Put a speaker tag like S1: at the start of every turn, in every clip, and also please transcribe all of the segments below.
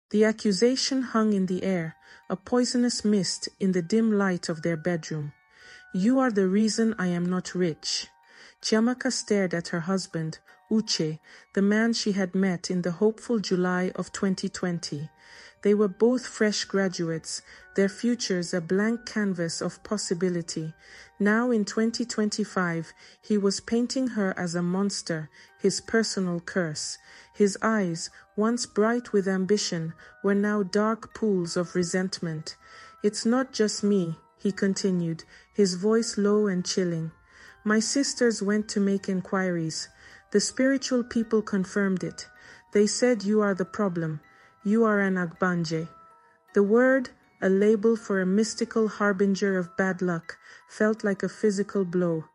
S1: The accusation hung in the air, a poisonous mist in the dim light of their bedroom. "You are the reason I am not rich." Chiamaka stared at her husband, Uche, the man she had met in the hopeful July of 2020. They were both fresh graduates, their futures a blank canvas of possibility. Now in 2025, he was painting her as a monster, his personal curse. His eyes, once bright with ambition, were now dark pools of resentment. "It's not just me," he continued, his voice low and chilling. "My sisters went to make inquiries. The spiritual people confirmed it. They said you are the problem. You are an Agbanje." The word, a label for a mystical harbinger of bad luck, felt like a physical blow.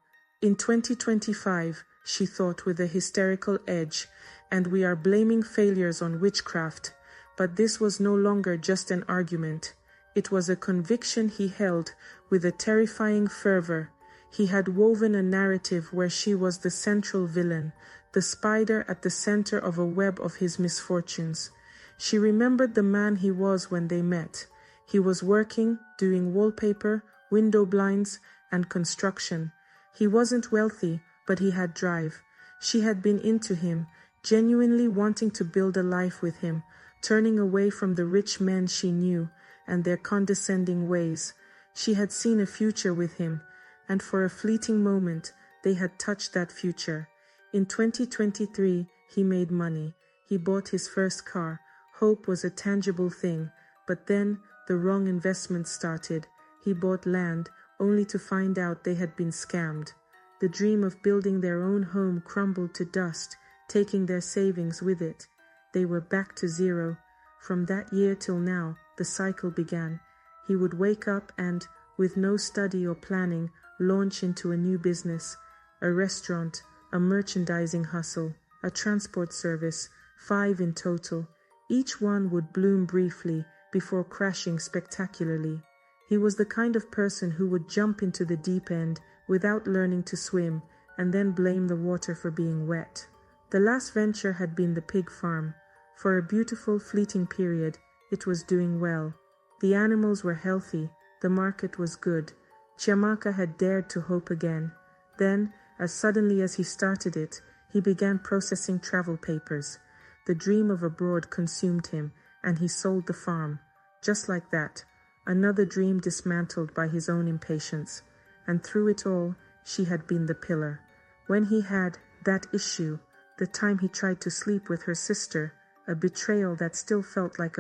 S1: In 2025, she thought with a hysterical edge, and we are blaming failures on witchcraft. But this was no longer just an argument. It was a conviction he held with a terrifying fervor. He had woven a narrative where she was the central villain, the spider at the center of a web of his misfortunes. She remembered the man he was when they met. He was working, doing wallpaper, window blinds, and construction. He wasn't wealthy, but he had drive. She had been into him, genuinely wanting to build a life with him, turning away from the rich men she knew and their condescending ways. She had seen a future with him, and for a fleeting moment, they had touched that future. In 2023, he made money. He bought his first car. Hope was a tangible thing, but then the wrong investment started. He bought land, only to find out they had been scammed. The dream of building their own home crumbled to dust, taking their savings with it. They were back to zero. From that year till now, the cycle began. He would wake up and, with no study or planning, launch into a new business, a restaurant, a merchandising hustle, a transport service, 5 in total. Each one would bloom briefly before crashing spectacularly. He was the kind of person who would jump into the deep end without learning to swim and then blame the water for being wet. The last venture had been the pig farm. For a beautiful, fleeting period, it was doing well. The animals were healthy, the market was good. Chiamaka had dared to hope again. Then, as suddenly as he started it, he began processing travel papers. The dream of abroad consumed him, and he sold the farm. Just like that, another dream dismantled by his own impatience. And through it all, she had been the pillar. When he had that issue, the time he tried to sleep with her sister, a betrayal that still felt like a